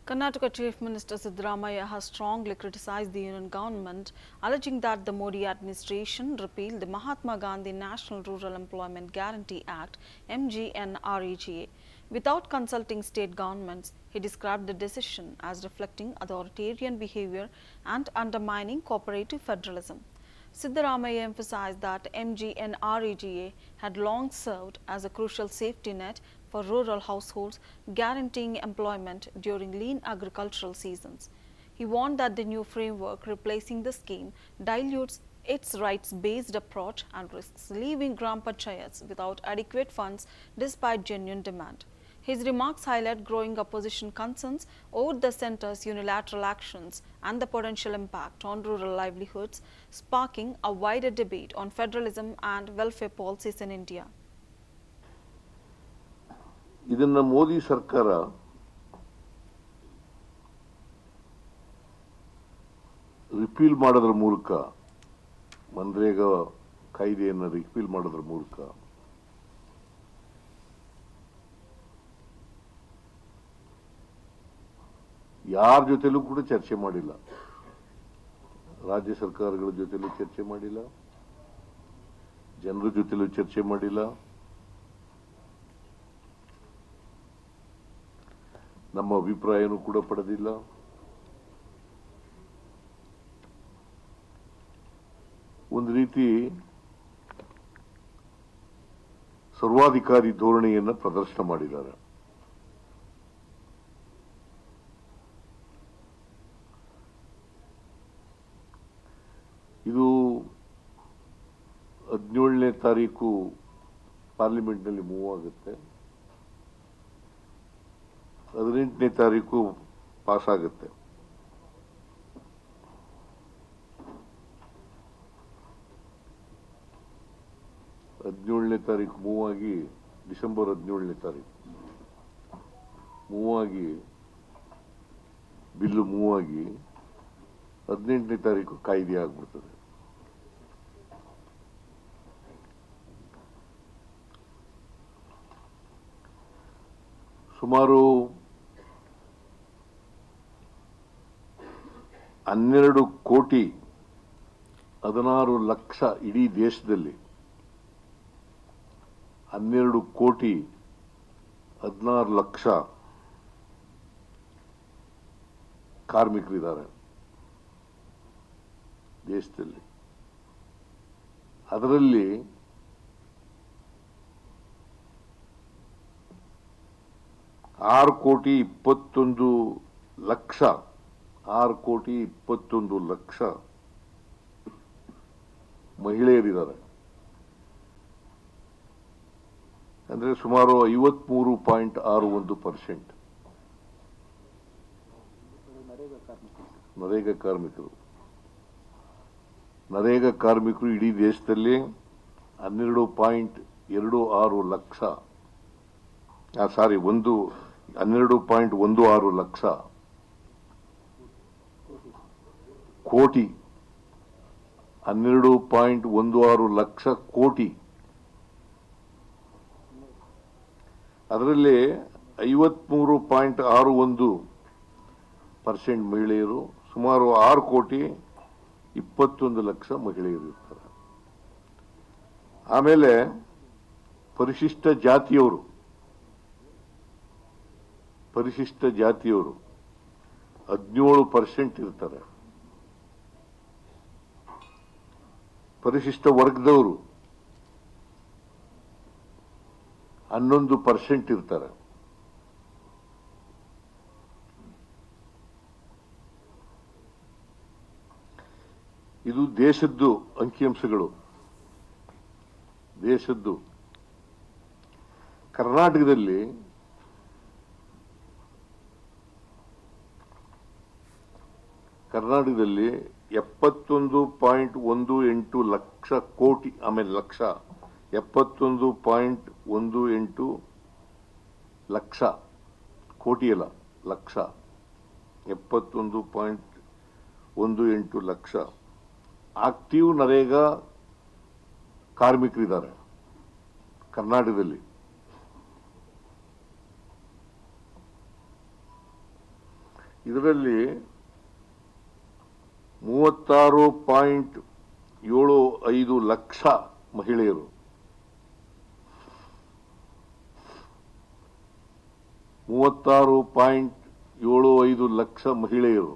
Karnataka Chief Minister Siddaramaiah has strongly criticized the union government, alleging that the Modi administration repealed the Mahatma Gandhi National Rural Employment Guarantee Act (MGNREGA) without consulting state governments. He described the decision as reflecting authoritarian behavior and undermining cooperative federalism. Siddaramaiah emphasized that MGNREGA had long served as a crucial safety net for rural households, guaranteeing employment during lean agricultural seasons. He warned that the new framework replacing the scheme dilutes its rights-based approach and risks leaving Gram Panchayats without adequate funds despite genuine demand. His remarks highlight growing opposition concerns over the centre's unilateral actions and the potential impact on rural livelihoods, sparking a wider debate on federalism and welfare policies in India. ಇದನ್ನ ಮೋದಿ ಸರ್ಕಾರ repeal ಮಾಡೋದ್ರ ಮೂಲಕ, ಮನ್ರೇಗಾ ಕಾಯ್ದೆಯನ್ನು repeal ಮಾಡೋದ್ರ ಮೂಲಕ ಯಾರ ಜೊತೆಲೂ ಕೂಡ ಚರ್ಚೆ ಮಾಡಿಲ್ಲ. ರಾಜ್ಯ ಸರ್ಕಾರಗಳ ಜೊತೆಲೂ ಚರ್ಚೆ ಮಾಡಿಲ್ಲ, ಜನರ ಜೊತೆಲೂ ಚರ್ಚೆ ಮಾಡಿಲ್ಲ, ನಮ್ಮ ಅಭಿಪ್ರಾಯನೂ ಕೂಡ ಪಡೆದಿಲ್ಲ. ಒಂದು ರೀತಿ ಸರ್ವಾಧಿಕಾರಿ ಧೋರಣೆಯನ್ನು ಪ್ರದರ್ಶನ ಮಾಡಿದ್ದಾರೆ. ಇದು 17ನೇ ತಾರೀಕು ಪಾರ್ಲಿಮೆಂಟ್ನಲ್ಲಿ ಮೂವ್ ಆಗುತ್ತೆ, 18ನೇ ತಾರೀಕು ಪಾಸ್ ಆಗುತ್ತೆ. ತಾರೀಕು ಮೂವ್ ಆಗಿ, ಡಿಸೆಂಬರ್ 17ನೇ ತಾರೀಕು ಮೂವ್ ಆಗಿ, ಬಿಲ್ಲು ಮೂವ್ ಆಗಿ 18ನೇ ತಾರೀಕು ಕಾಯ್ದೆ ಆಗ್ಬಿಡ್ತದೆ. ಸುಮಾರು 12 ಕೋಟಿ 16 ಲಕ್ಷ ಇಡೀ ದೇಶದಲ್ಲಿ 12 ಕೋಟಿ 16 ಲಕ್ಷ ಕಾರ್ಮಿಕರಿದ್ದಾರೆ ದೇಶದಲ್ಲಿ. ಅದರಲ್ಲಿ 6 ಕೋಟಿ 21 ಲಕ್ಷ 6 ಕೋಟಿ 21 ಲಕ್ಷ ಮಹಿಳೆಯರಿದ್ದಾರೆ. ಅಂದ್ರೆ ಸುಮಾರು 53.61% ನರೇಗಾ ಕಾರ್ಮಿಕರು. ನರೇಗಾ ಕಾರ್ಮಿಕರು ಇಡೀ ದೇಶದಲ್ಲಿ 12.26 ಲಕ್ಷ, 12.16 ಲಕ್ಷ ಕೋಟಿ, 12.16 ಲಕ್ಷ ಕೋಟಿ. ಅದರಲ್ಲಿ 53.61% ಮಹಿಳೆಯರು, ಸುಮಾರು 6 ಕೋಟಿ 21 ಲಕ್ಷ ಮಹಿಳೆಯರು ಇರ್ತಾರೆ. ಆಮೇಲೆ ಪರಿಶಿಷ್ಟ ಜಾತಿಯವರು 17% ಇರ್ತಾರೆ. ಪರಿಶಿಷ್ಟ ವರ್ಗದವರು 11% ಇರ್ತಾರೆ. ಇದು ದೇಶದ್ದು ಅಂಕಿಅಂಶಗಳು. ದೇಶದ್ದು. ಕರ್ನಾಟಕದಲ್ಲಿ 71.18 ಲಕ್ಷ ಕೋಟಿ, ಆಮೇಲೆ ಲಕ್ಷ 71.18 ಲಕ್ಷ ಕೋಟಿ ಅಲ್ಲ, ಲಕ್ಷ 71.18 ಲಕ್ಷ ಆಕ್ಟಿವ್ ನರೇಗಾ ಕಾರ್ಮಿಕರಿದ್ದಾರೆ ಕರ್ನಾಟಕದಲ್ಲಿ. ಇದರಲ್ಲಿ 36.75 ಲಕ್ಷ ಮಹಿಳೆಯರು, 36.75 ಲಕ್ಷ ಮಹಿಳೆಯರು